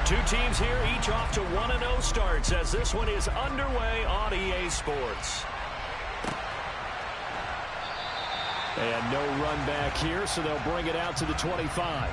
Two teams here, each off to 1-0 starts as this one is underway on EA Sports. And no run back here, so they'll bring it out to the 25.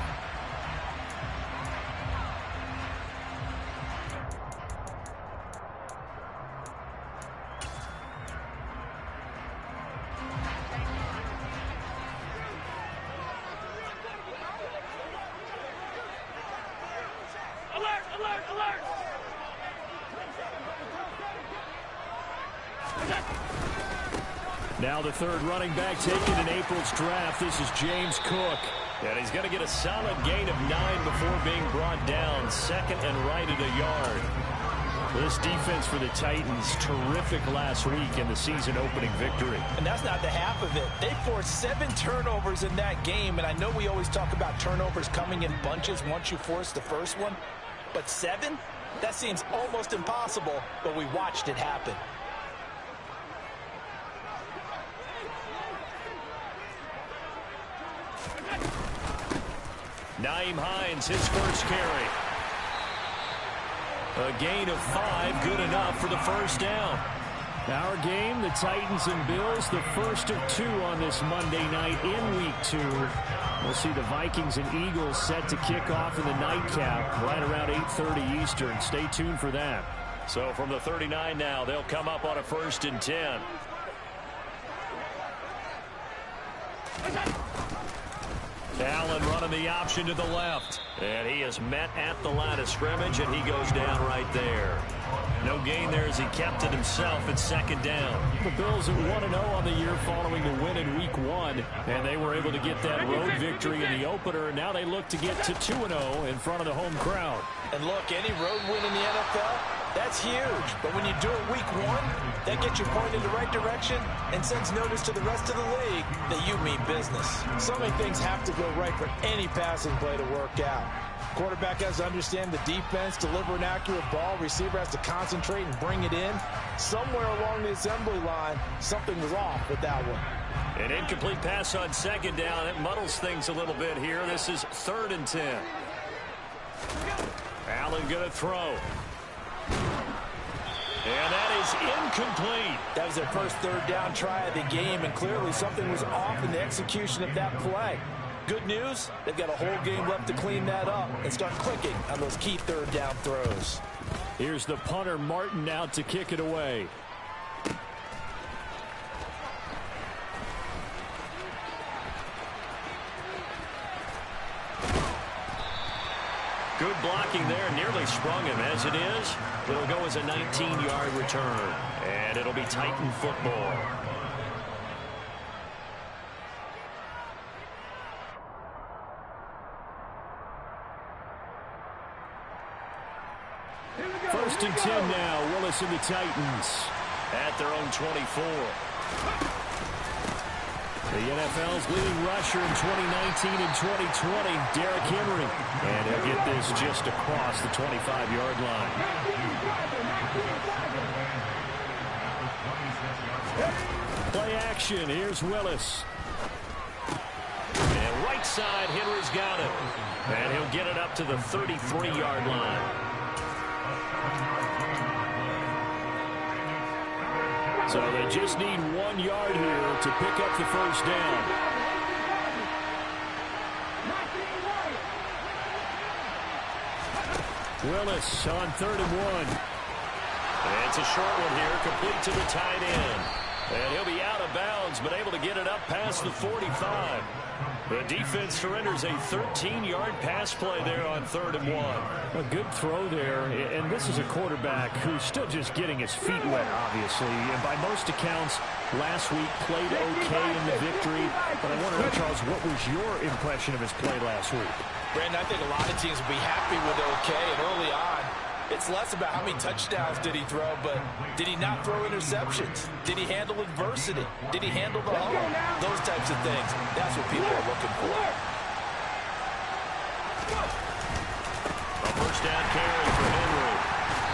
Now the third running back taken in April's draft. This is James Cook. And he's going to get a solid gain of 9 before being brought down. Second and right at a yard. This defense for the Titans, terrific last week in the season opening victory. And that's not the half of it. They forced 7 turnovers in that game. And I know we always talk about turnovers coming in bunches once you force the first one. But 7? That seems almost impossible, but we watched it happen. Nyheim Hines, his first carry. A gain of 5, good enough for the first down. Our game, the Titans and Bills, the first of 2 on this Monday night in Week 2. We'll see the Vikings and Eagles set to kick off in the nightcap right around 8:30 Eastern. Stay tuned for that. So from the 39 now, they'll come up on a 1st and 10. Allen running the option to the left. And he is met at the line of scrimmage, and he goes down right there. No gain there as he kept it himself at 2nd down. The Bills at 1-0 on the year following the win in Week 1. And they were able to get that road victory in the opener. And now they look to get to 2-0 in front of the home crowd. And look, any road win in the NFL, that's huge. But when you do it Week 1, that gets you pointed in the right direction and sends notice to the rest of the league that you mean business. So many things have to go right for any passing play to work out. Quarterback has to understand the defense, deliver an accurate ball. Receiver has to concentrate and bring it in. Somewhere along the assembly line, something was off with that one. An incomplete pass on 2nd down. It muddles things a little bit here. This is 3rd and 10. Allen going to throw. And that is incomplete. That was their first 3rd down try of the game, and clearly something was off in the execution of that play. Good news, they've got a whole game left to clean that up and start clicking on those key 3rd down throws. Here's the punter, Martin, out to kick it away. Good blocking there, nearly sprung him. As it is, it'll go as a 19-yard return, and it'll be Titan football. First and 10 now, Willis and the Titans at their own 24. The NFL's leading rusher in 2019 and 2020, Derrick Henry. And he'll get this just across the 25-yard line. Play action. Here's Willis. And right side, Henry's got it. And he'll get it up to the 33-yard line. So they just need 1 yard here to pick up the first down. Willis on 3rd and 1. And it's a short one here, complete to the tight end. And he'll be out of bounds, but able to get it up past the 45. The defense surrenders a 13-yard pass play there on 3rd and 1. A good throw there, and this is a quarterback who's still just getting his feet wet, obviously. And by most accounts, last week played okay in the victory. But I wonder, Charles, what was your impression of his play last week? Brandon, I think a lot of teams will be happy with okay, and early on, it's less about how many touchdowns did he throw, but did he not throw interceptions? Did he handle adversity? Did he handle the huddle? Those types of things. That's what people are looking for. A first down carry for Henry.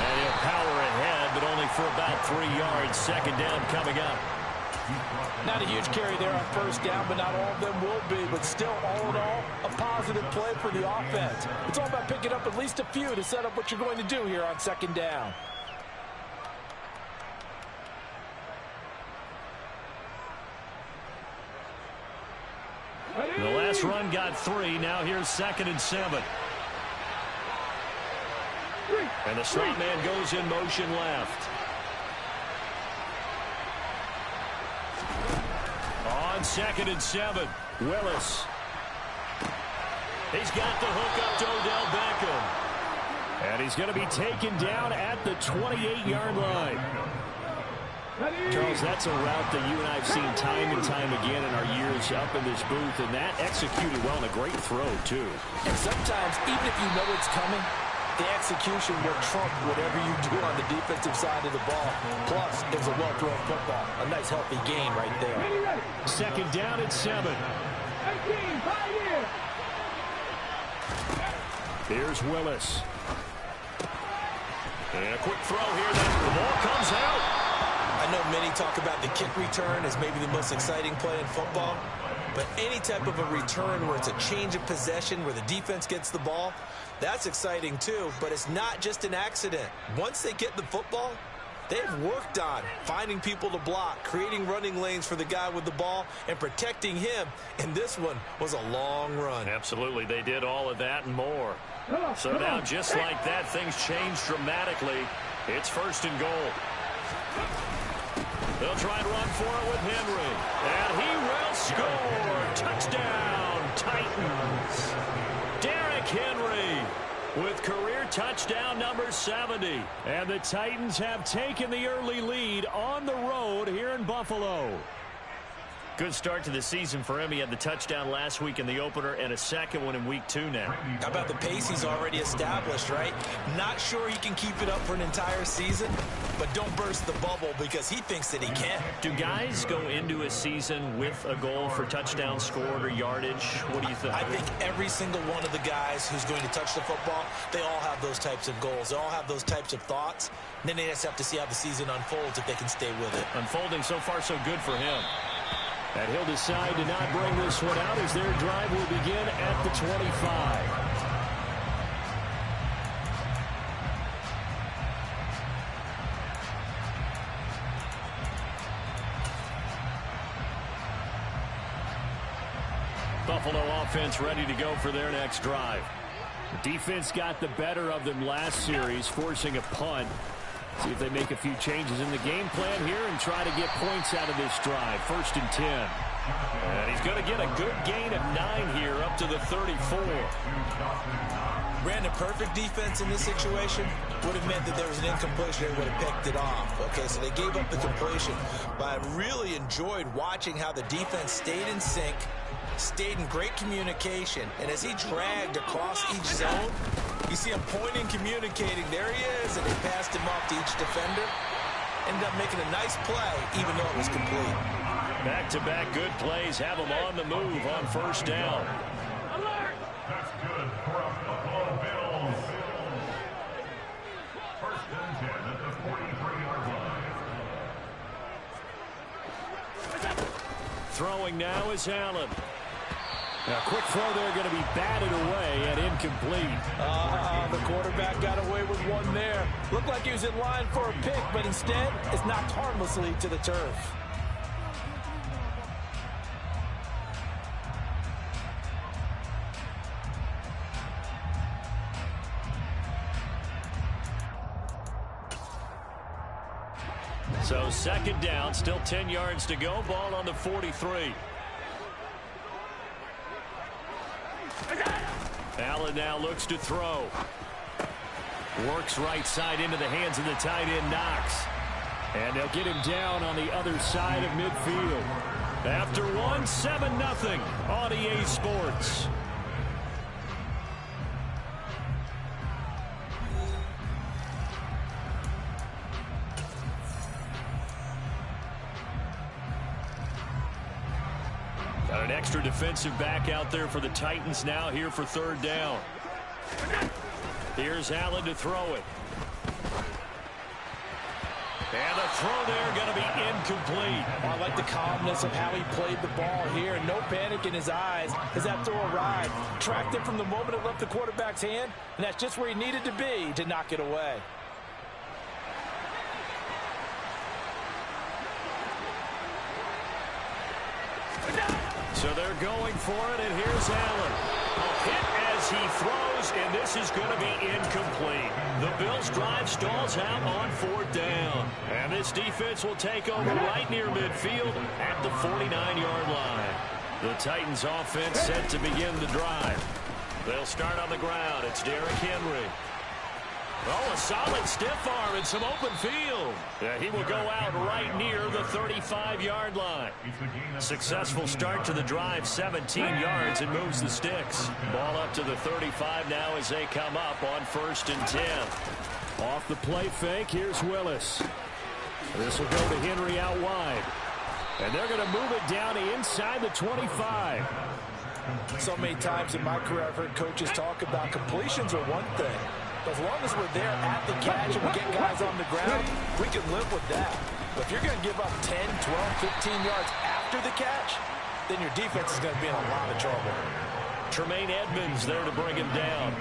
And he'll power ahead, but only for about 3 yards. 2nd down coming up. Not a huge carry there on 1st down, but not all of them will be. But still, all in all, a positive. positive play for the offense. It's all about picking up at least a few to set up what you're going to do here on second down. The last run got 3. Now here's 2nd and 7. And the slot man goes in motion left. On 2nd and 7, Willis. He's got the hook up to Odell Beckham. And he's going to be taken down at the 28-yard line. Charles, that's a route that you and I have seen time and time again in our years up in this booth, and that executed well and a great throw, too. And sometimes, even if you know it's coming, the execution will trump whatever you do on the defensive side of the ball. Plus, it was a well-thrown football. A nice, healthy gain right there. 2nd down at 7. Here's Willis. And a quick throw here. The ball comes out. I know many talk about the kick return as maybe the most exciting play in football, but any type of a return where it's a change of possession, where the defense gets the ball, that's exciting too, but it's not just an accident. Once they get the football, they've worked on finding people to block, creating running lanes for the guy with the ball, and protecting him, and this one was a long run. Absolutely, they did all of that and more. So now, just like that, things change dramatically. It's 1st and goal. They'll try and run for it with Henry. And he will score. Touchdown, Titans. Derrick Henry with career touchdown number 70. And the Titans have taken the early lead on the road here in Buffalo. Good start to the season for him. He had the touchdown last week in the opener and a second one in week 2 now. How about the pace he's already established, right? Not sure he can keep it up for an entire season, but don't burst the bubble because he thinks that he can. Do guys go into a season with a goal for touchdown scored or yardage? What do you think? I think every single one of the guys who's going to touch the football, they all have those types of goals. They all have those types of thoughts. And then they just have to see how the season unfolds if they can stay with it. Unfolding so far so good for him. And he'll decide to not bring this one out as their drive will begin at the 25. Buffalo offense ready to go for their next drive. The defense got the better of them last series, forcing a punt. See if they make a few changes in the game plan here and try to get points out of this drive. 1st and 10. And he's going to get a good gain of 9 here up to the 34. Brandon, perfect defense in this situation would have meant that there was an incompletion. They would have picked it off. Okay, so they gave up the completion. But I really enjoyed watching how the defense stayed in sync, stayed in great communication. And as he dragged across each zone, you see him pointing, communicating. There he is, and they passed him off to each defender. Ended up making a nice play, even though it was complete. Back-to-back good plays have him on the move on 1st down. Alert! That's good for a Buffalo Bills. 1st and 10 at the 43-yard line. Throwing now is Allen. Now, quick throw there, going to be batted away and incomplete. The quarterback got away with one there. Looked like he was in line for a pick, but instead, it's knocked harmlessly to the turf. So 2nd down, still 10 yards to go. Ball on the 43. Allen now looks to throw. Works right side into the hands of the tight end, Knox. And they'll get him down on the other side of midfield. After one, 7-0 on EA Sports. Got an extra defensive back out there for the Titans now here for 3rd down. Here's Allen to throw it. And the throw there going to be incomplete. I like the calmness of how he played the ball here. No panic in his eyes as that throw arrived. Tracked it from the moment it left the quarterback's hand, and that's just where he needed to be to knock it away. So they're going for it, and here's Allen. A hit as he throws, and this is going to be incomplete. The Bills' drive stalls out on 4th down. And this defense will take over right near midfield at the 49-yard line. The Titans' offense set to begin the drive. They'll start on the ground. It's Derrick Henry. Oh, a solid stiff arm and some open field. Yeah, he will go out right near the 35-yard line. Successful start to the drive, 17 yards, and moves the sticks. Ball up to the 35 now as they come up on 1st and 10. Off the play fake, here's Willis. This will go to Henry out wide. And they're going to move it down to inside the 25. So many times in my career I've heard coaches talk about completions are one thing. As long as we're there at the catch and we get guys on the ground, we can live with that. But if you're going to give up 10, 12, 15 yards after the catch, then your defense is going to be in a lot of trouble. Tremaine Edmonds there to bring him down.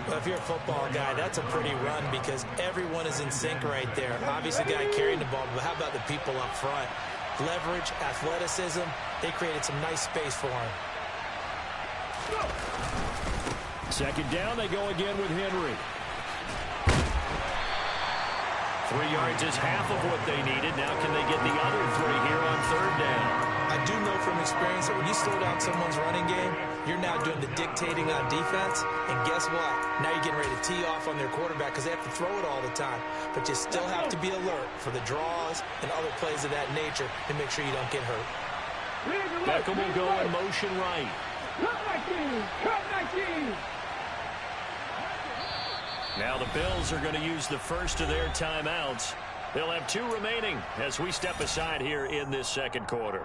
Well, if you're a football guy, that's a pretty run because everyone is in sync right there. Obviously, the guy carrying the ball, but how about the people up front? Leverage, athleticism, they created some nice space for him. Second down, they go again with Henry. 3 yards is half of what they needed. Now can they get the other 3 here on 3rd down? I do know from experience that when you slow down someone's running game, you're now doing the dictating on defense. And guess what? Now you're getting ready to tee off on their quarterback because they have to throw it all the time. But you still have to be alert for the draws and other plays of that nature to make sure you don't get hurt. Beckham will go in motion right. Now the Bills are going to use the first of their timeouts. They'll have 2 remaining as we step aside here in this second quarter.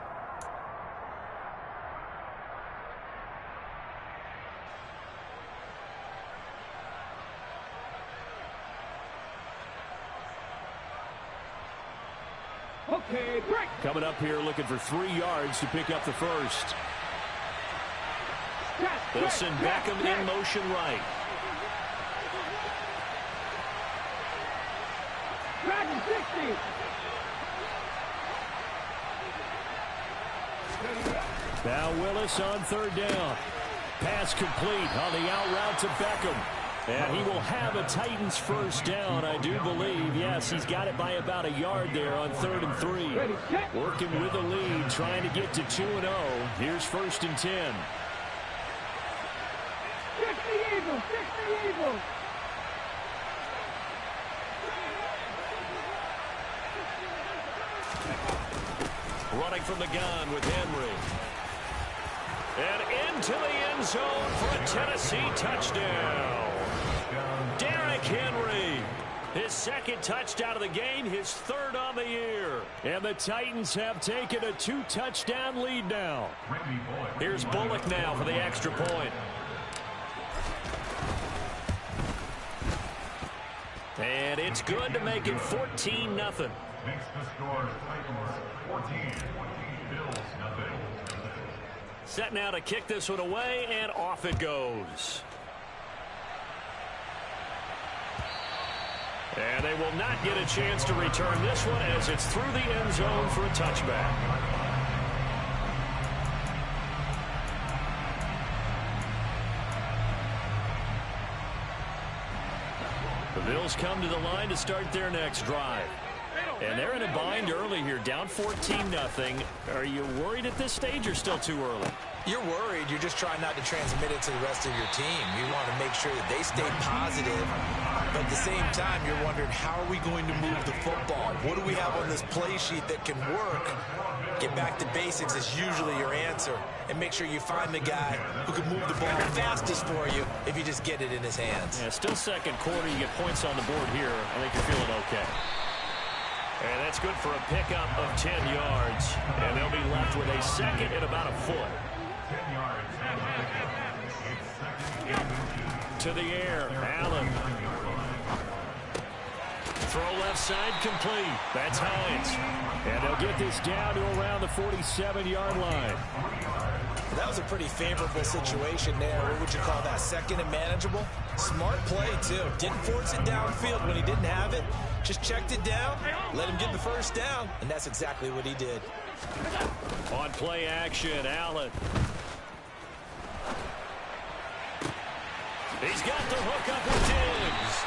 Okay, break. Coming up here looking for 3 yards to pick up the first. They'll send Beckham in motion right. Now Willis on 3rd down. Pass complete on the out route to Beckham. And he will have a Titans first down, I do believe. Yes, he's got it by about a yard there on 3rd and 3. Working with the lead, trying to get to 2-0. Here's 1st and 10. Fix the Eagles! Fix the Eagles! Running from the gun with Henry. And into the end zone for a Tennessee touchdown. Derrick Henry. His 2nd touchdown of the game, his 3rd on the year. And the Titans have taken a 2-touchdown lead now. Here's Bullock now for the extra point. And it's good to make it 14-0. Makes the score Titans 14, Bills nothing. Set now to kick this one away, and off it goes. And they will not get a chance to return this one as it's through the end zone for a touchback. The Bills come to the line to start their next drive. And they're in a bind early here, down 14-0. Are you worried at this stage or still too early? You're worried. You're just trying not to transmit it to the rest of your team. You want to make sure that they stay positive. But at the same time, you're wondering, how are we going to move the football? What do we have on this play sheet that can work? Get back to basics is usually your answer. And make sure you find the guy who can move the ball fastest for you if you just get it in his hands. Yeah, still second quarter. You get points on the board here. I think you're feeling okay. And that's good for a pickup of 10 yards. And they'll be left with a 2nd and about a foot. 10 yards. To the air, Allen. throw left side complete. That's Hines. And they'll get this down to around the 47-yard line. That was a pretty favorable situation there. What would you call that? Second and manageable? Smart play, too. Didn't force it downfield when he didn't have it. Just checked it down, let him get the first down, and that's exactly what he did. On play action, Allen. He's got the hook up with Diggs.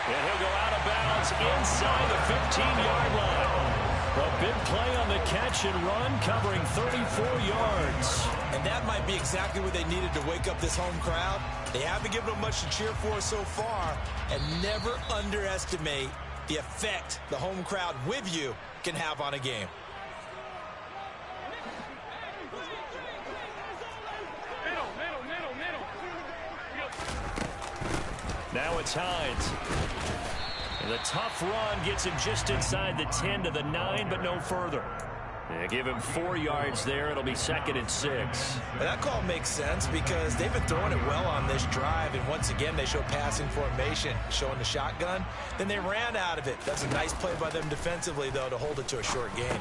And he'll go out of bounds inside the 15-yard line. A big play on the catch and run, covering 34 yards. And that might be exactly what they needed to wake up this home crowd. They haven't given them much to cheer for so far. And never underestimate the effect the home crowd with you can have on a game. Now it's Hines. And the tough run gets him just inside the 10 to the 9, but no further. Yeah, give him 4 yards there. It'll be 2nd and 6. And that call makes sense because they've been throwing it well on this drive. And once again, they show passing formation, showing the shotgun. Then they ran out of it. That's a nice play by them defensively, though, to hold it to a short gain.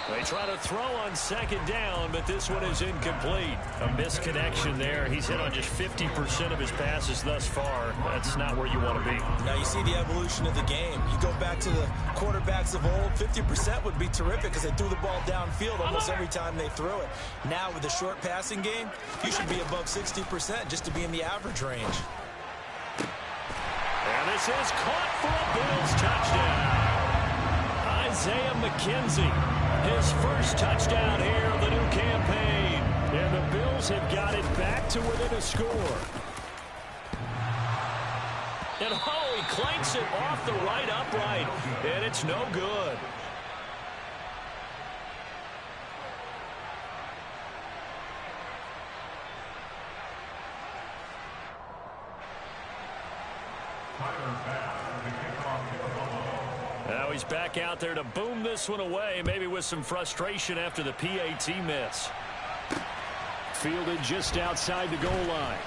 They try to throw on 2nd down, but this one is incomplete. A misconnection there. He's hit on just 50% of his passes thus far. That's not where you want to be. Now you see the evolution of the game. You go back to the quarterbacks of old, 50% would be terrific because they threw the ball downfield almost every time they threw it. Now with the short passing game, you should be above 60% just to be in the average range. And this is caught for a Bills touchdown. Isaiah McKenzie. His first touchdown here of the new campaign. And the Bills have got it back to within a score. And oh, he clanks it off the right upright. And it's no good. Now he's back out there to boom this one away, maybe with some frustration after the PAT miss. Fielded just outside the goal line.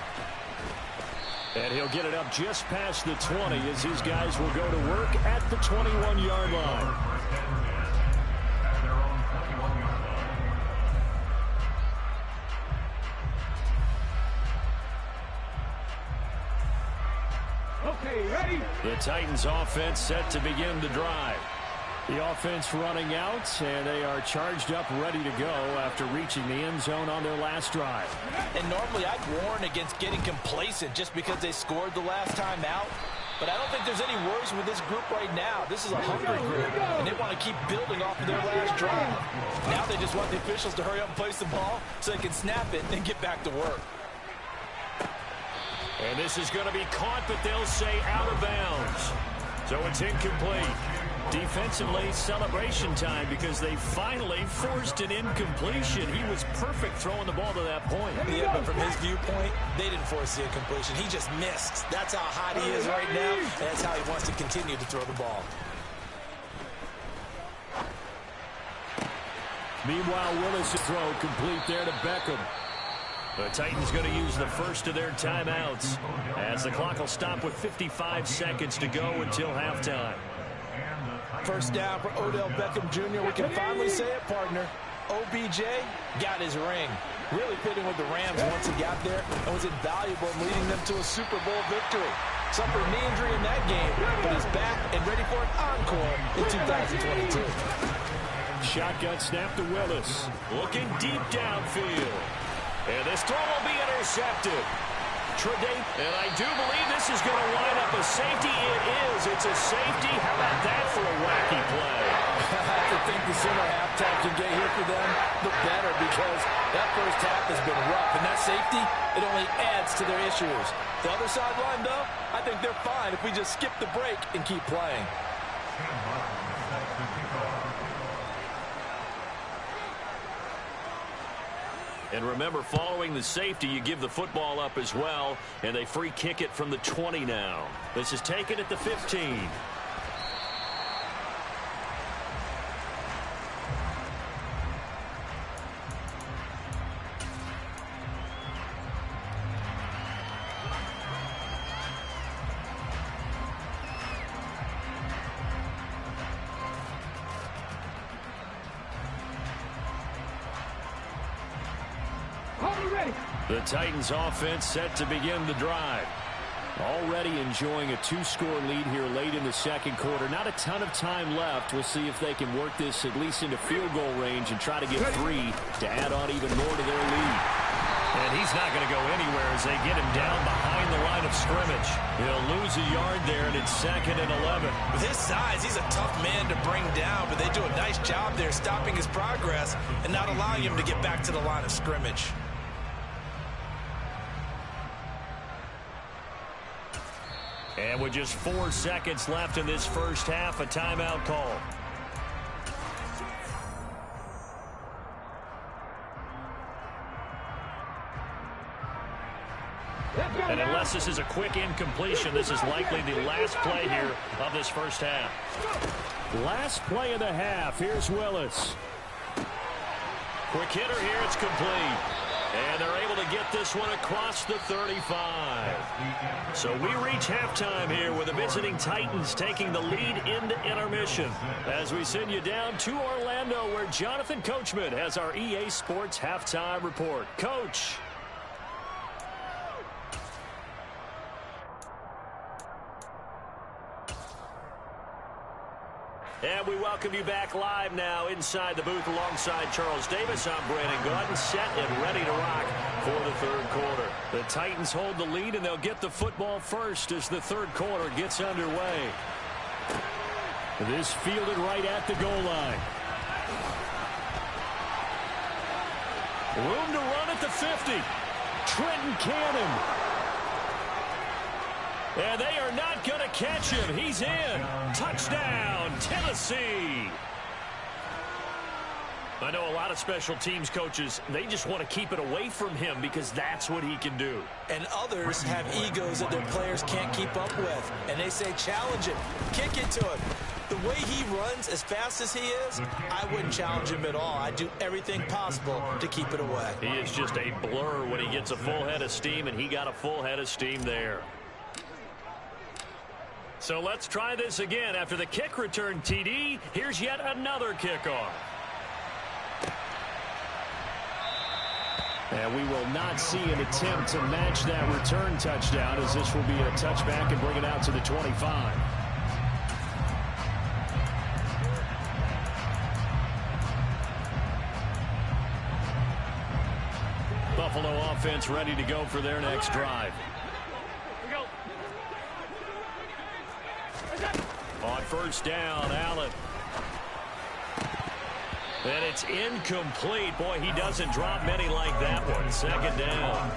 And he'll get it up just past the 20 as his guys will go to work at the 21-yard line. Okay, ready? The Titans offense set to begin the drive. The offense running out, and they are charged up, ready to go after reaching the end zone on their last drive. And normally I'd warn against getting complacent just because they scored the last time out. But I don't think there's any worries with this group right now. This is a hungry group, and they want to keep building off of their last drive. Now they just want the officials to hurry up and place the ball so they can snap it and get back to work. And this is going to be caught, but they'll say out of bounds. So it's incomplete. Defensively, celebration time because they finally forced an incompletion. He was perfect throwing the ball to that point. Yeah, but from his viewpoint, they didn't force the incompletion. He just missed. That's how hot he is right now, and that's how he wants to continue to throw the ball. Meanwhile, Willis' throw complete there to Beckham. The Titans going to use the first of their timeouts as the clock will stop with 55 seconds to go until halftime. First down for Odell Beckham Jr. We can finally say it, partner. OBJ got his ring. Really fitting with the Rams once he got there and was invaluable in leading them to a Super Bowl victory. Suffered a knee injury in that game, but is back and ready for an encore in 2022. Shotgun snap to Willis. Looking deep downfield. And this throw will be intercepted. And I do believe this is going to line up a safety. It is. It's a safety. How about that for a wacky play? I have to think the sooner halftime can get here for them, the better, because that first half has been rough. And that safety, it only adds to their issues. The other sideline, though, I think they're fine if we just skip the break and keep playing. And remember, following the safety, you give the football up as well, and they free kick it from the 20 now. This is taken at the 15. The Titans offense set to begin the drive. Already enjoying a 2-score lead here late in the second quarter. Not a ton of time left. We'll see if they can work this at least into field goal range and try to get 3 to add on even more to their lead. And he's not going to go anywhere as they get him down behind the line of scrimmage. He'll lose a yard there, and it's 2nd and 11. With his size, he's a tough man to bring down, but they do a nice job there stopping his progress and not allowing him to get back to the line of scrimmage. And with just 4 seconds left in this first half, a timeout call. And unless this is a quick incompletion, this is likely the last play here of this first half. Last play of the half. Here's Willis. Quick hitter here. It's complete. And they're able to get this one across the 35. So we reach halftime here with the visiting Titans taking the lead into intermission. As we send you down to Orlando, where Jonathan Coachman has our EA Sports halftime report. Coach. And we welcome you back live now inside the booth alongside Charles Davis. I'm Brandon Gaudin, set and ready to rock for the third quarter. The Titans hold the lead, and they'll get the football first as the third quarter gets underway. This fielded right at the goal line. Room to run at the 50. Trenton Cannon. And they are not going to catch him. He's in. Touchdown, Tennessee. I know a lot of special teams coaches, they just want to keep it away from him because that's what he can do. And others have egos that their players can't keep up with. And they say, challenge him. Kick it to him. The way he runs as fast as he is, I wouldn't challenge him at all. I'd do everything possible to keep it away. He is just a blur when he gets a full head of steam, and he got a full head of steam there. So let's try this again. After the kick return TD, here's yet another kickoff. And we will not see an attempt to match that return touchdown, as this will be a touchback and bring it out to the 25. Buffalo offense ready to go for their next drive. On first down, Allen. And it's incomplete. Boy, he doesn't drop many like that one. Second down.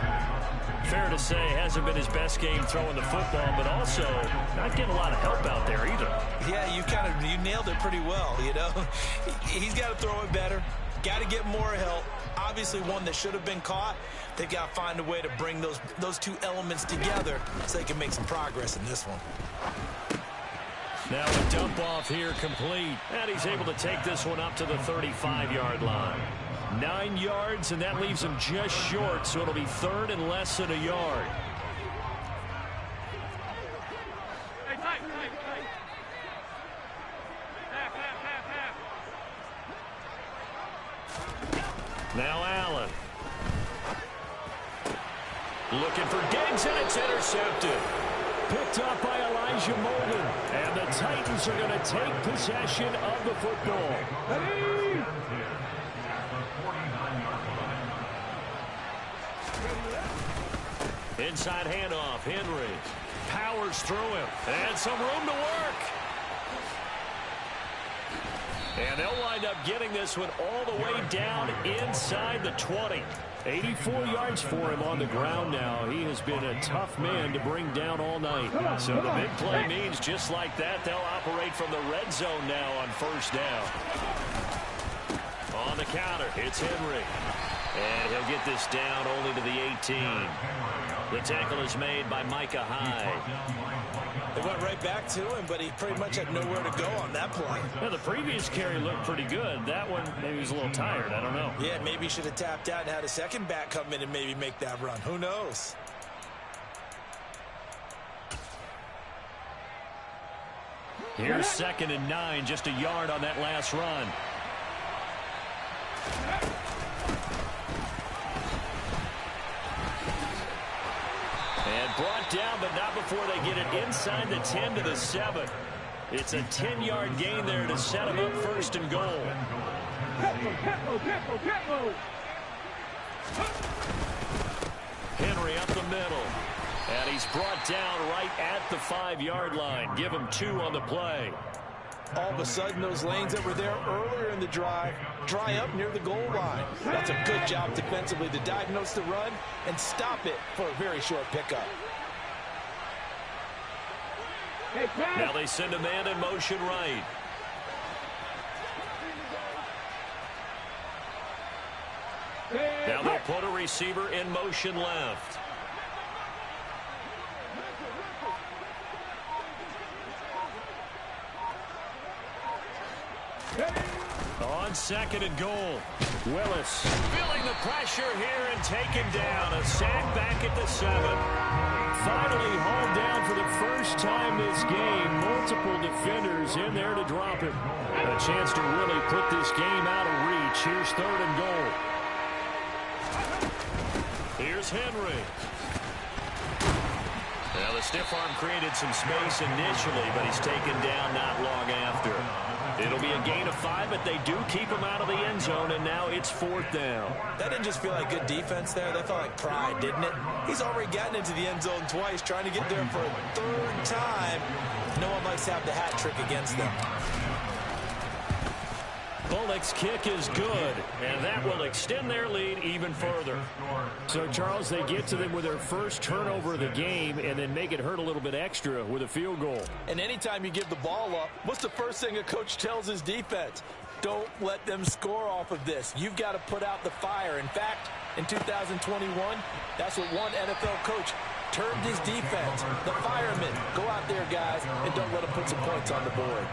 Fair to say, hasn't been his best game throwing the football, but also not getting a lot of help out there either. Yeah, you nailed it pretty well, you know. He's got to throw it better. Got to get more help. Obviously one that should have been caught. They've got to find a way to bring those two elements together so they can make some progress in this one. Now a dump off here complete. And he's able to take this one up to the 35-yard line. 9 yards, and that leaves him just short, so it'll be third and less than a yard. Now Allen. Looking for Diggs, and it's intercepted. Picked up by Elijah Molden. And the Titans are going to take possession of the football. Inside handoff, Henry. Powers through him. And some room to work. And they'll wind up getting this one all the way down inside the 20. 84 yards for him on the ground now. He has been a tough man to bring down all night. So the big play means just like that, they'll operate from the red zone now on first down. On the counter, it's Henry. And he'll get this down only to the 18. The tackle is made by Micah Hyde. They went right back to him, but he pretty much had nowhere to go on that play. Yeah, the previous carry looked pretty good. That one, maybe he was a little tired. I don't know. Yeah, maybe he should have tapped out and had a second back come in and maybe make that run. Who knows? Here's 2nd and 9, just a yard on that last run. And brought down, but not before they get it inside the 10 to the 7. It's a 10-yard gain there to set them up first and goal. Henry up the middle. And he's brought down right at the 5-yard line. Give him 2 on the play. All of a sudden, those lanes that were there earlier in the drive dry up near the goal line. That's a good job defensively to diagnose the run and stop it for a very short pickup. Now they send a man in motion right. Now they'll put a receiver in motion left. On 2nd and goal. Willis feeling the pressure here and taken down. A sack back at the 7. Finally hauled down for the first time this game. Multiple defenders in there to drop him. A chance to really put this game out of reach. Here's 3rd and goal. Here's Henry. Now the stiff arm created some space initially, but he's taken down not long after. It'll be a gain of 5, but they do keep him out of the end zone, and now it's 4th down. That didn't just feel like good defense there. That felt like pride, didn't it? He's already gotten into the end zone twice, trying to get there for a 3rd time. No one likes to have the hat trick against them. Bullock's kick is good, and that will extend their lead even further. So, Charles, they get to them with their first turnover of the game and then make it hurt a little bit extra with a field goal. And anytime you give the ball up, what's the first thing a coach tells his defense? Don't let them score off of this. You've got to put out the fire. In fact, in 2021, that's what one NFL coach termed his defense. The firemen. Go out there, guys, and don't let them put some points on the board.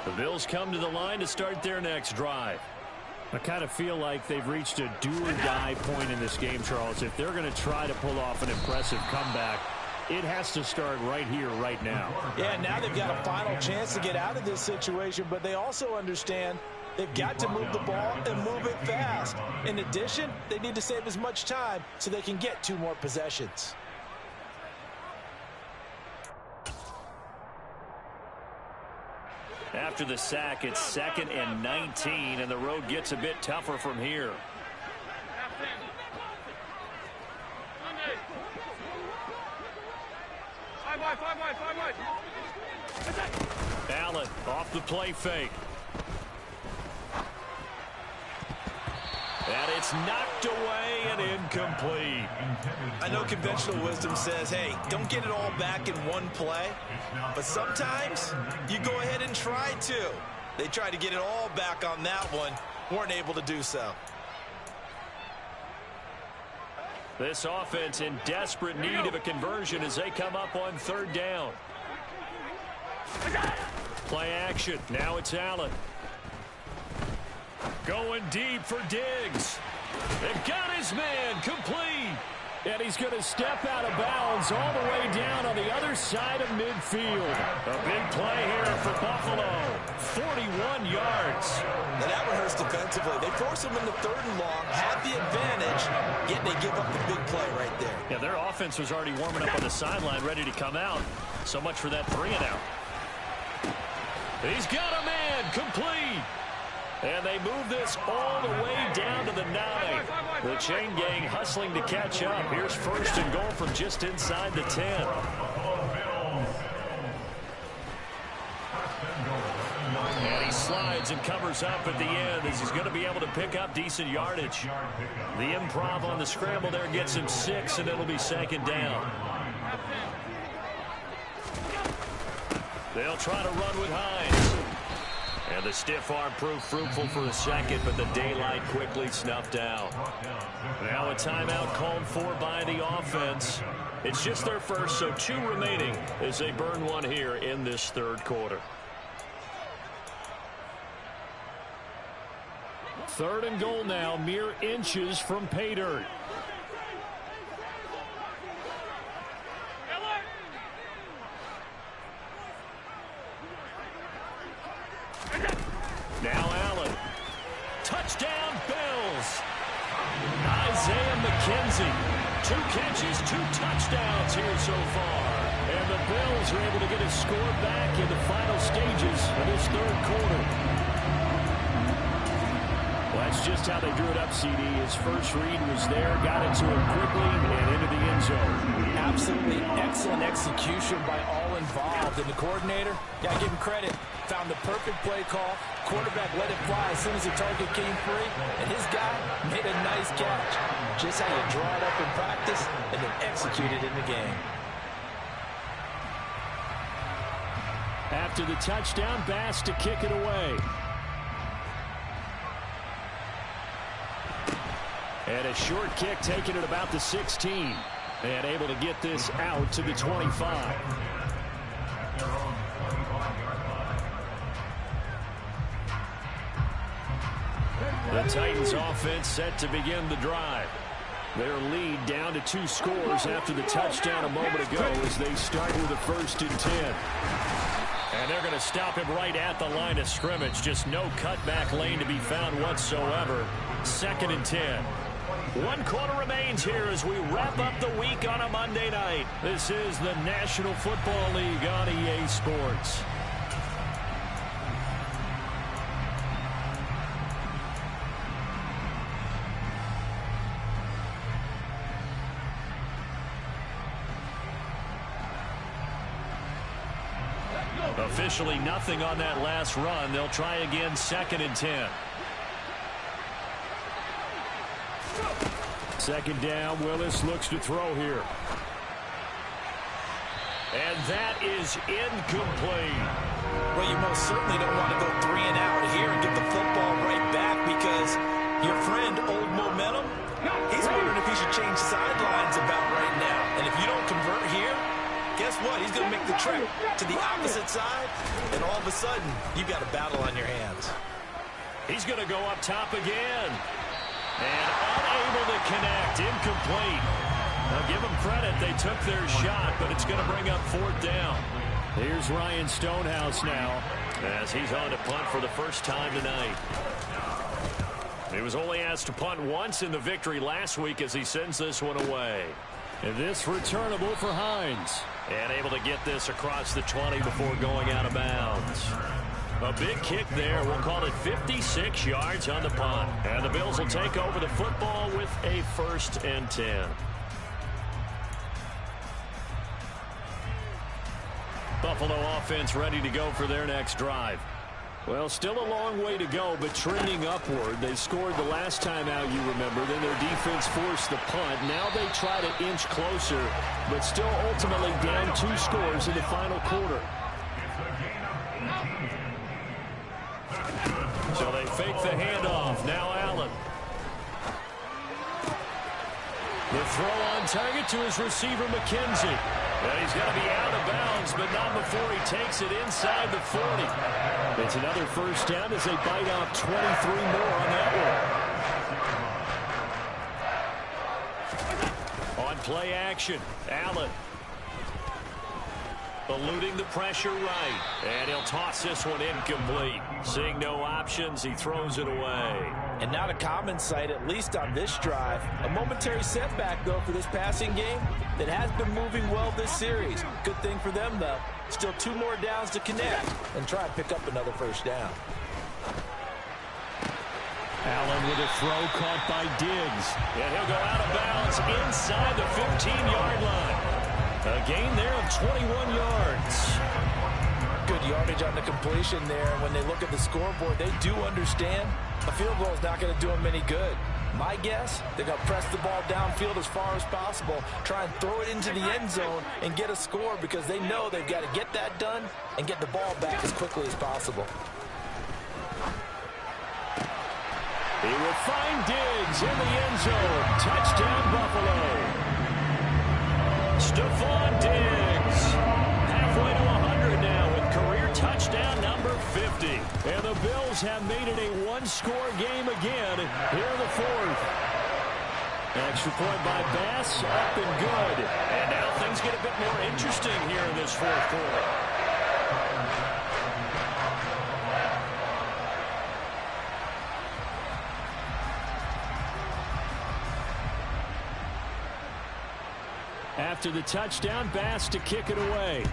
The Bills come to the line to start their next drive. I kind of feel like they've reached a do-or-die point in this game, Charles. If they're going to try to pull off an impressive comeback, it has to start right here, right now. Yeah, now they've got a final chance to get out of this situation, but they also understand they've got to move the ball and move it fast. In addition, they need to save as much time so they can get 2 more possessions. After the sack, it's 2nd and 19, and the road gets a bit tougher from here. Allen off the play fake. And it's knocked away and incomplete. I know conventional wisdom says, hey, don't get it all back in one play. But sometimes you go ahead and try to. They tried to get it all back on that one. Weren't able to do so. This offense in desperate need of a conversion as they come up on 3rd down. Play action. Now it's Allen. Going deep for Diggs. They've got his man complete. And he's going to step out of bounds all the way down on the other side of midfield. A big play here for Buffalo. 41 yards. Now that one hurts defensively. They force him into 3rd and long, have the advantage, yet they give up the big play right there. Yeah, their offense was already warming up on the sideline, ready to come out. So much for that 3-and-out. He's got a man complete. And they move this all the way down to the 9. The chain gang hustling to catch up. Here's 1st and goal from just inside the 10. And he slides and covers up at the end as he's going to be able to pick up decent yardage. The improv on the scramble there gets him 6, and it'll be 2nd down. They'll try to run with Hines. And the stiff arm proved fruitful for a second, but the daylight quickly snuffed out. Now a timeout called for by the offense. It's just their first, so 2 remaining as they burn one here in this 3rd quarter. 3rd and goal now, mere inches from pay dirt. Touchdown, Bills. Isaiah McKenzie. 2 catches, 2 touchdowns here so far. And the Bills are able to get a score back in the final stages of this third quarter. Well, that's just how they drew it up, CD. His first read was there, got it to him quickly, and into the end zone. Absolutely excellent execution by all involved. And the coordinator, got to give him credit, found the perfect play call. Quarterback let it fly as soon as the target came free, and his guy made a nice catch. Just how you draw it up in practice and then execute it in the game. After the touchdown, Bass to kick it away. And a short kick taken at about the 16. And able to get this out to the 25. The Titans offense set to begin the drive. Their lead down to 2 scores after the touchdown a moment ago as they start with a 1st and 10. And they're going to stop him right at the line of scrimmage. Just no cutback lane to be found whatsoever. 2nd and 10. 1 quarter remains here as we wrap up the week on a Monday night. This is the National Football League on EA Sports. Officially nothing on that last run. They'll try again 2nd and 10. 2nd down. Willis looks to throw here. And that is incomplete. Well, you most certainly don't want to go 3 and out here and get the football right back because your friend, Old Momentum, he's wondering if he should change sidelines about right now. And if you don't convert here, guess what? He's going to make the trek to the opposite side, and all of a sudden, you've got a battle on your hands. He's going to go up top again. And unable to connect. Incomplete. Now give them credit. They took their shot, but it's going to bring up 4th down. Here's Ryan Stonehouse now as he's on to punt for the first time tonight. He was only asked to punt once in the victory last week as he sends this one away. And this returnable for Hines. And able to get this across the 20 before going out of bounds. A big kick there. We'll call it 56 yards on the punt. And the Bills will take over the football with a 1st and 10. Buffalo offense ready to go for their next drive. Well, still a long way to go, but trending upward. They scored the last time out, you remember. Then their defense forced the punt. Now they try to inch closer, but still ultimately down 2 scores in the final quarter. So they fake the handoff. Now Allen. The throw on target to his receiver, McKenzie. And he's going to be out of bounds, but not before he takes it inside the 40. It's another 1st down as they bite off 23 more on that one. On play action, Allen. Eluding the pressure right. And he'll toss this one incomplete. Seeing no options, he throws it away. And not a common sight, at least on this drive. A momentary setback, though, for this passing game that has been moving well this series. Good thing for them, though. Still 2 more downs to connect and try and pick up another 1st down. Allen with a throw caught by Diggs. And he'll go out of bounds inside the 15-yard line. A gain there of 21 yards. Good yardage on the completion there. When they look at the scoreboard, they do understand a field goal is not going to do them any good. My guess, they're going to press the ball downfield as far as possible, try and throw it into the end zone and get a score because they know they've got to get that done and get the ball back as quickly as possible. He will find Diggs in the end zone. Touchdown, Buffalo. Stephon Diggs, halfway to 100 now with career touchdown number 50. And the Bills have made it a 1-score game again here in the 4th. Extra point by Bass, up and good. And now things get a bit more interesting here in this 4th quarter. After the touchdown, Bass to kick it away.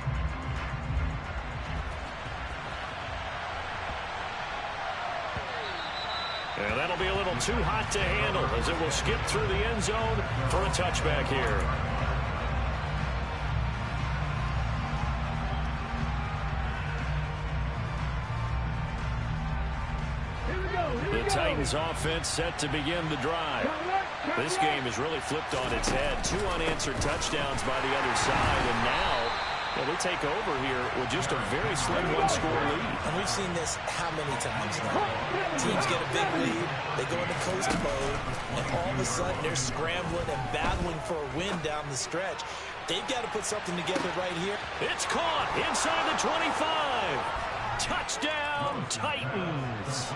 And that'll be a little too hot to handle as it will skip through the end zone for a touchback here. The Titans offense set to begin the drive. This game is really flipped on its head. 2 unanswered touchdowns by the other side, and now they take over here with just a very slim one-score lead. And we've seen this how many times now? Teams get a big lead, they go into coast mode, and all of a sudden they're scrambling and battling for a win down the stretch. They've got to put something together right here. It's caught inside the 25. Touchdown, Titans.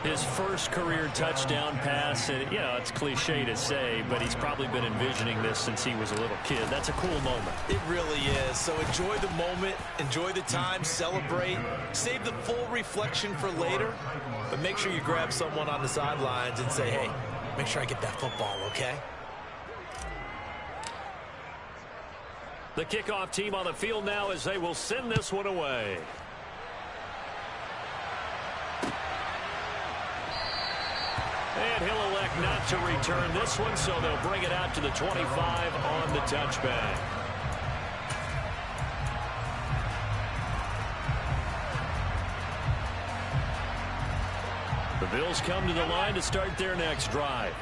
His first career touchdown pass, and it's cliche to say, but he's probably been envisioning this since he was a little kid. That's a cool moment. It really is. So enjoy the moment, enjoy the time, celebrate, save the full reflection for later, but make sure you grab someone on the sidelines and say, hey, make sure I get that football, okay? The kickoff team on the field now as they will send this one away. And he'll elect not to return this one, so they'll bring it out to the 25 on the touchback. The Bills come to the line to start their next drive.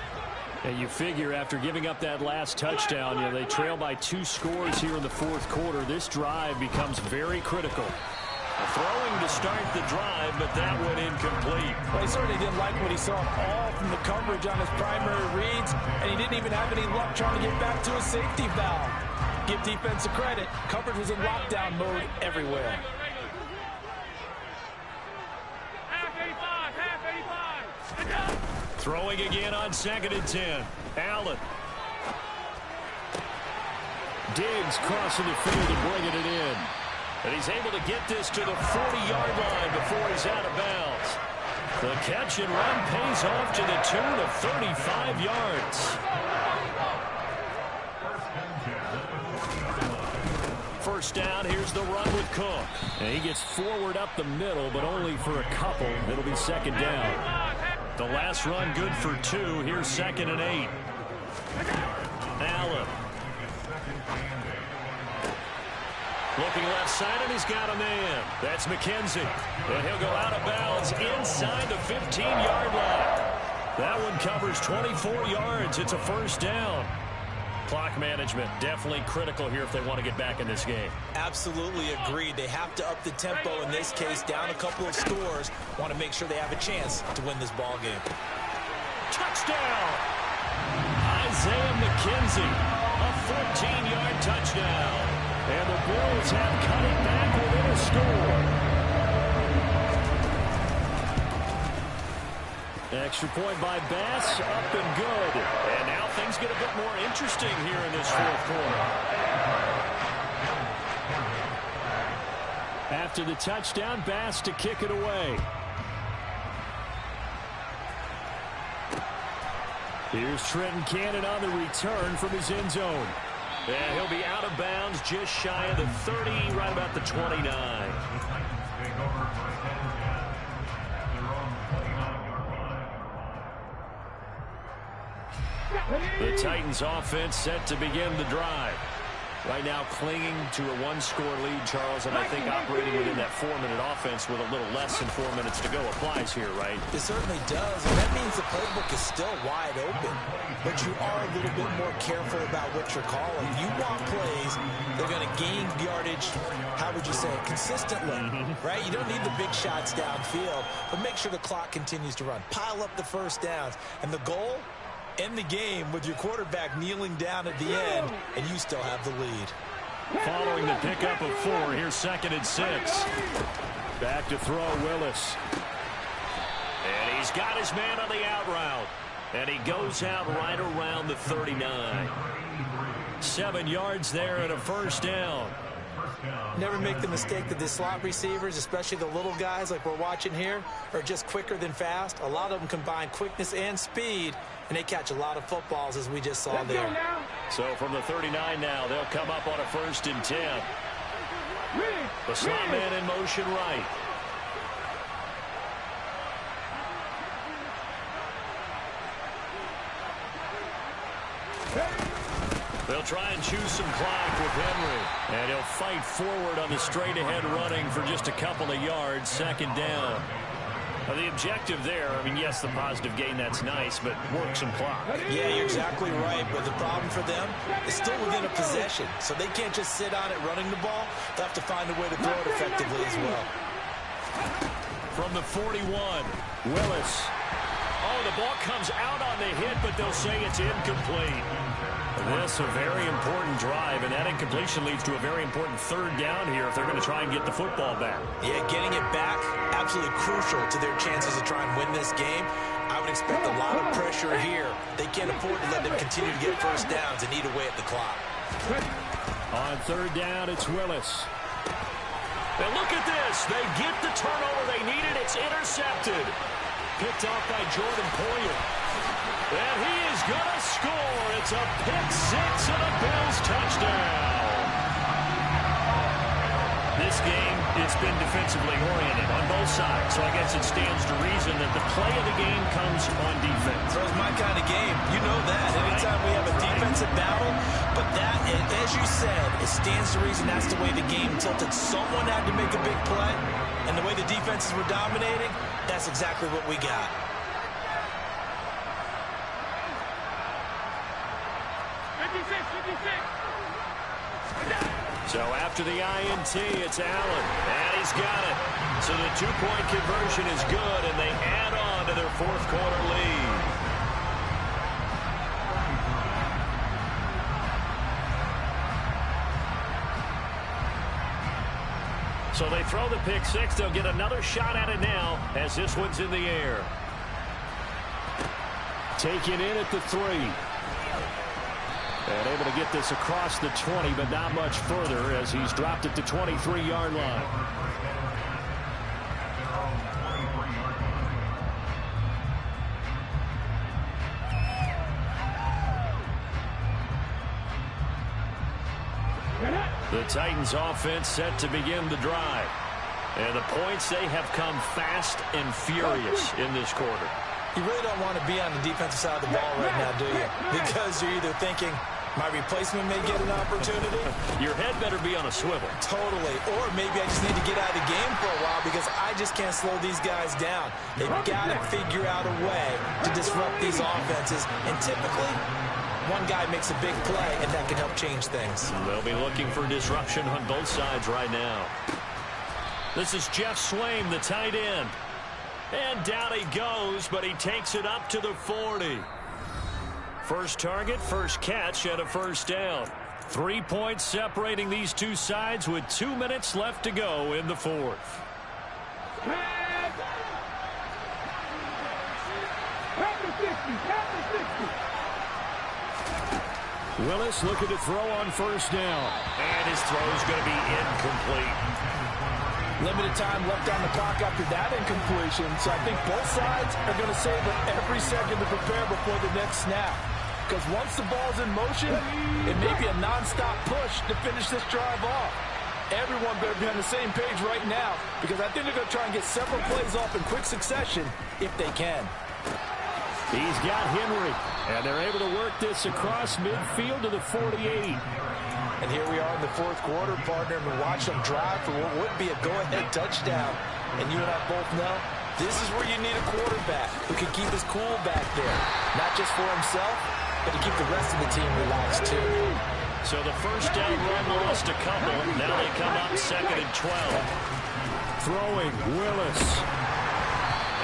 And you figure after giving up that last touchdown, they trail by 2 scores here in the fourth quarter. This drive becomes very critical. Throwing to start the drive, but that one incomplete. Well, he certainly didn't like what he saw all from the coverage on his primary reads, and he didn't even have any luck trying to get back to his safety valve. Give defense a credit. Coverage was in lockdown mode everywhere. Throwing again on 2nd and 10. Allen. Diggs crossing the field and bringing it in. And he's able to get this to the 40-yard line before he's out of bounds. The catch and run pays off to the tune of 35 yards. First down, here's the run with Cook. And he gets forward up the middle, but only for a couple. It'll be 2nd down. The last run good for 2. Here's 2nd and 8. Allen. Looking left side, and he's got a man. That's McKenzie. And he'll go out of bounds inside the 15-yard line. That one covers 24 yards. It's a first down. Clock management definitely critical here if they want to get back in this game. Absolutely agreed. They have to up the tempo in this case, down a couple of scores. Want to make sure they have a chance to win this ball game. Touchdown! Isaiah McKenzie, a 14-yard touchdown. And the Bills have cut it back within a score. Extra point by Bass, up and good. And now things get a bit more interesting here in this fourth quarter. After the touchdown, Bass to kick it away. Here's Trenton Cannon on the return from his end zone. And he'll be out of bounds just shy of the 30, right about the 29. The Titans offense set to begin the drive. Right now clinging to a 1-score lead, Charles, and I think operating within that 4-minute offense with a little less than 4 minutes to go applies here, right? It certainly does, and that means the playbook is still wide open. But you are a little bit more careful about what you're calling. You want plays that are going to gain yardage, how would you say it, consistently, right? You don't need the big shots downfield, but make sure the clock continues to run. Pile up the first downs, and the goal, end the game with your quarterback kneeling down at the end, and you still have the lead. Following the pickup of 4, here's 2nd and 6. Back to throw, Willis. And he's got his man on the out route. And he goes out right around the 39. 7 yards there and a first down. Never make the mistake that the slot receivers, especially the little guys like we're watching here, are just quicker than fast. A lot of them combine quickness and speed, and they catch a lot of footballs as we just saw there. So from the 39 now, they'll come up on a 1st and 10. The slot man in motion right. They'll try and choose some clock with Henry. And he'll fight forward on the straight-ahead running for just a couple of yards, 2nd down. The objective there, I mean, yes, the positive gain, that's nice, but work some clock. Yeah, you're exactly right, but the problem for them is still within a possession, so they can't just sit on it running the ball. They'll have to find a way to throw it effectively as well. From the 41, Willis. Oh, the ball comes out on the hit, but they'll say it's incomplete. This a very important drive, and that incompletion leads to a very important 3rd down here if they're going to try and get the football back. Yeah, getting it back, absolutely crucial to their chances to try and win this game. I would expect a lot of pressure here. They can't afford to let them continue to get 1st downs and eat away at the clock. On 3rd down, it's Willis. And look at this. They get the turnover they needed. It's intercepted. Picked off by Jordan Poyer. And he is going to score. It's a pick 6 and a Bills touchdown. This game, it's been defensively oriented on both sides. So I guess it stands to reason that the play of the game comes on defense. So it's my kind of game. You know that. Anytime we have a defensive battle. But that, as you said, it stands to reason that's the way the game tilted. Someone had to make a big play. And the way the defenses were dominating, that's exactly what we got. So after the INT, it's Allen. And he's got it. So the 2-point conversion is good, and they add on to their 4th quarter lead. So they throw the pick 6. They'll get another shot at it now as this one's in the air. Taken in at the 3. And able to get this across the 20, but not much further as he's dropped it to 23-yard line. The Titans offense set to begin the drive. And the points, they have come fast and furious in this quarter. You really don't want to be on the defensive side of the ball right now, do you? Because you're either thinking, my replacement may get an opportunity. Your head better be on a swivel. Totally. Or maybe I just need to get out of the game for a while because I just can't slow these guys down. They've got to figure out a way to disrupt these offenses. And typically, one guy makes a big play, and that can help change things. They'll be looking for disruption on both sides right now. This is Jeff Swaim, the tight end. And down he goes, but he takes it up to the 40. First target, first catch, and a 1st down. 3 points separating these two sides with 2 minutes left to go in the 4th. Willis looking to throw on 1st down. And his throw is going to be incomplete. Limited time left on the clock after that incompletion, so I think both sides are going to savor every second to prepare before the next snap. Because once the ball's in motion, it may be a non-stop push to finish this drive off. Everyone better be on the same page right now, because I think they're going to try and get several plays off in quick succession if they can. He's got Henry, and they're able to work this across midfield to the 48. And here we are in the 4th quarter, partner, and we watch them drive for what would be a go-ahead touchdown. And you and I both know this is where you need a quarterback who can keep his cool back there. Not just for himself, but to keep the rest of the team relaxed, too. So the 1st down run lost a couple. Now they come up 2nd and 12. Throwing, Willis.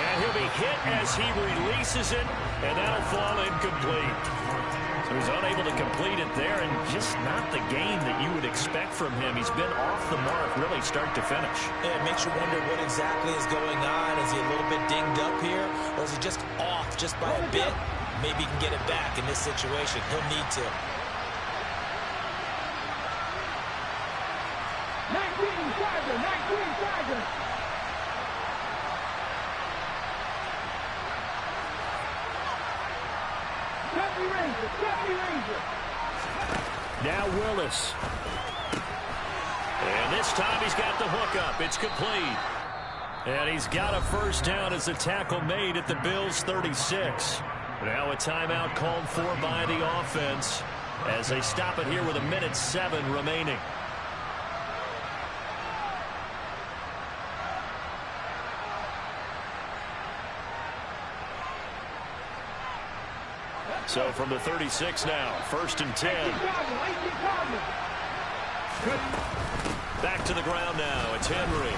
And he'll be hit as he releases it, and that'll fall incomplete. So he's unable to complete it there, and just not the game that you would expect from him. He's been off the mark, really, start to finish. Yeah, it makes you wonder what exactly is going on. Is he a little bit dinged up here, or is he just off just by a bit? Maybe he can get it back in this situation. He'll need to. 19 Tiger. Ranger. Now Willis. And this time he's got the hook up. It's complete. And he's got a first down as the tackle made at the Bills' 36. Now a timeout called for by the offense as they stop it here with 1:07 remaining. So from the 36 now, 1st and 10. Back to the ground now. It's Henry.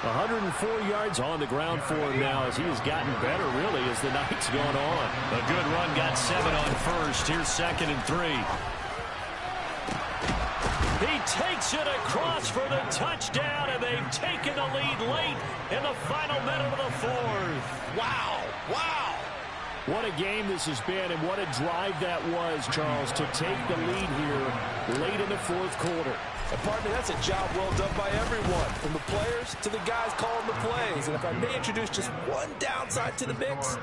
104 yards on the ground for him now as he has gotten better, really, as the night's gone on. A good run, got 7 on first. Here's 2nd and 3. He takes it across for the touchdown, and they've taken the lead late in the final minute of the 4th. Wow. Wow. What a game this has been, and what a drive that was, Charles, to take the lead here late in the 4th quarter. And partner, that's a job well done by everyone, from the players to the guys calling the plays. And if I may introduce just one downside to the mix,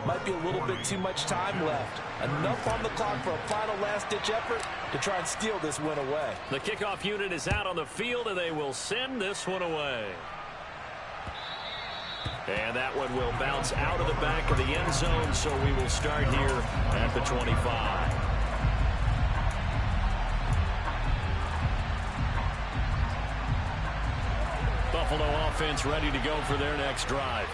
might be a little bit too much time left. Enough on the clock for a final last-ditch effort to try and steal this win away. The kickoff unit is out on the field, and they will send this one away. And that one will bounce out of the back of the end zone, so we will start here at the 25. Buffalo offense ready to go for their next drive.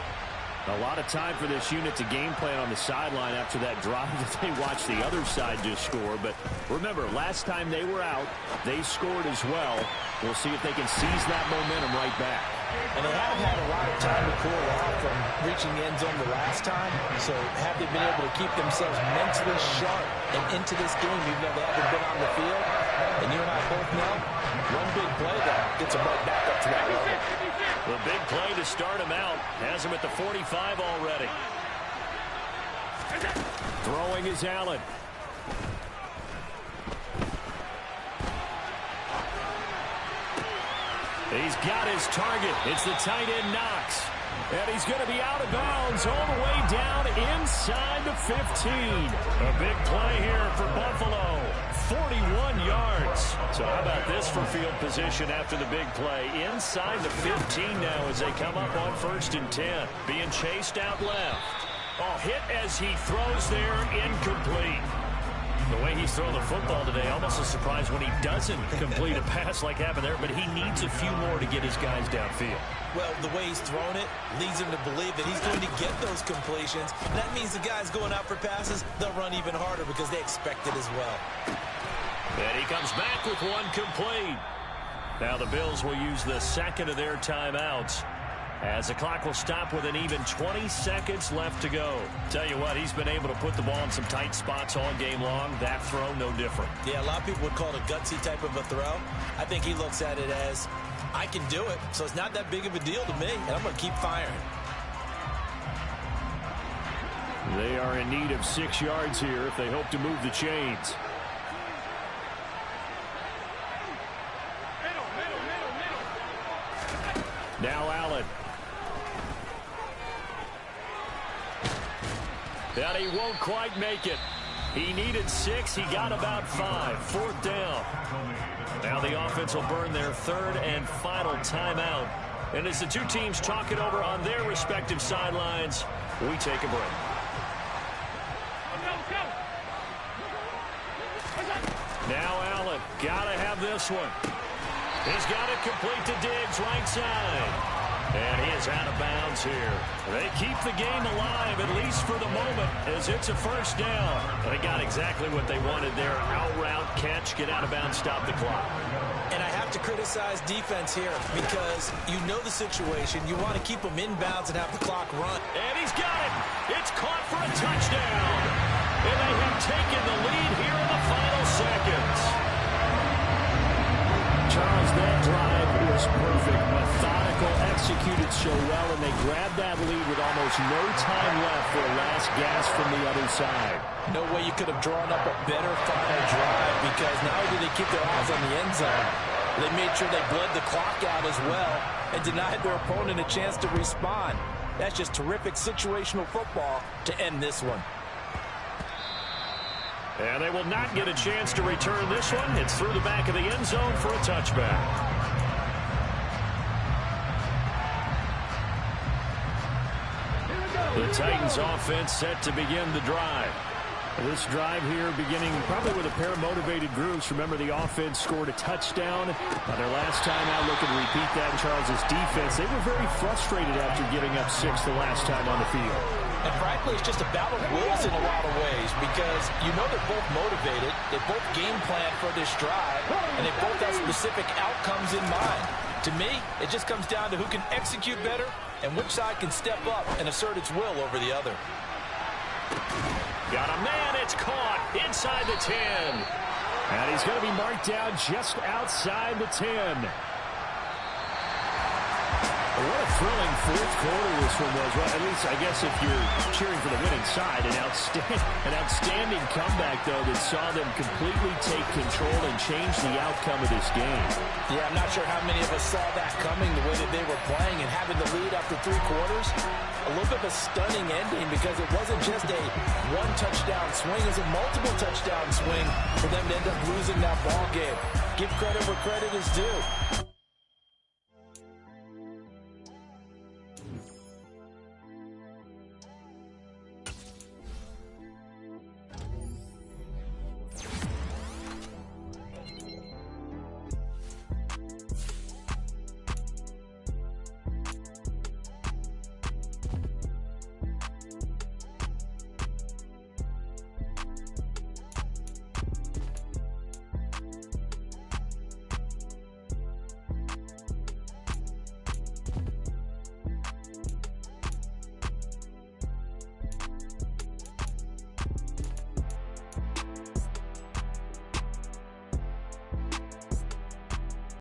A lot of time for this unit to game plan on the sideline after that drive that they watched the other side just score. But remember, last time they were out, they scored as well. We'll see if they can seize that momentum right back. And they haven't had a lot of time to cool off from reaching the end zone the last time. So have they been able to keep themselves mentally sharp and into this game even though they haven't been on the field? And you and I both know, one big play that gets them right back up to that level. The big play to start him out has him at the 45 already. Throwing is Allen. He's got his target. It's the tight end Knox. And he's going to be out of bounds all the way down inside the 15. A big play here for Buffalo. 41 yards. So how about this for field position after the big play? Inside the 15 now as they come up on 1st and 10. Being chased out left. Oh, hit as he throws there, incomplete. The way he's throwing the football today, almost a surprise when he doesn't complete a pass like happened there, but he needs a few more to get his guys downfield. Well, the way he's throwing it leads him to believe that he's going to get those completions. That means the guys going out for passes, they'll run even harder because they expect it as well. And he comes back with one complete. Now the Bills will use the 2nd of their timeouts as the clock will stop with an even 20 seconds left to go. Tell you what, he's been able to put the ball in some tight spots all game long. That throw, no different. Yeah, a lot of people would call it a gutsy type of a throw. I think he looks at it as, I can do it, so it's not that big of a deal to me, and I'm going to keep firing. They are in need of 6 yards here if they hope to move the chains. Now Allen. And he won't quite make it. He needed 6. He got about 5. 4th down. Now the offense will burn their 3rd and final timeout. And as the two teams talk it over on their respective sidelines, we take a break. Now Allen. Got to have this one. He's got it complete to Diggs, right side. And he is out of bounds here. They keep the game alive, at least for the moment, as it's a 1st down. They got exactly what they wanted there. Out route, catch, get out of bounds, stop the clock. And I have to criticize defense here because you know the situation. You want to keep them inbounds and have the clock run. And he's got it. It's caught for a touchdown. And they have taken the lead here in the final seconds. Charles, that drive was perfect. Methodical, executed so well, and they grabbed that lead with almost no time left for a last gasp from the other side. No way you could have drawn up a better final drive because not only did they keep their eyes on the end zone, they made sure they bled the clock out as well and denied their opponent a chance to respond. That's just terrific situational football to end this one. And they will not get a chance to return this one. It's through the back of the end zone for a touchback. The Titans offense set to begin the drive. This drive here beginning probably with a pair of motivated groups. Remember, the offense scored a touchdown. Their last time out, looking to repeat that in Charles' defense. They were very frustrated after giving up 6 the last time on the field. And frankly, it's just a battle of wills in a lot of ways because you know they're both motivated. They both game plan for this drive, and they both have specific outcomes in mind. To me, it just comes down to who can execute better and which side can step up and assert its will over the other. Got a man, it's caught inside the 10. And he's going to be marked down just outside the 10. What a thrilling fourth quarter this one was. Well, at least, I guess, if you're cheering for the winning side, an outstanding comeback, though, that saw them completely take control and change the outcome of this game. Yeah, I'm not sure how many of us saw that coming, the way that they were playing and having the lead after 3 quarters. A little bit of a stunning ending because it wasn't just a one-touchdown swing. It was a multiple touchdown swing for them to end up losing that ball game. Give credit where credit is due.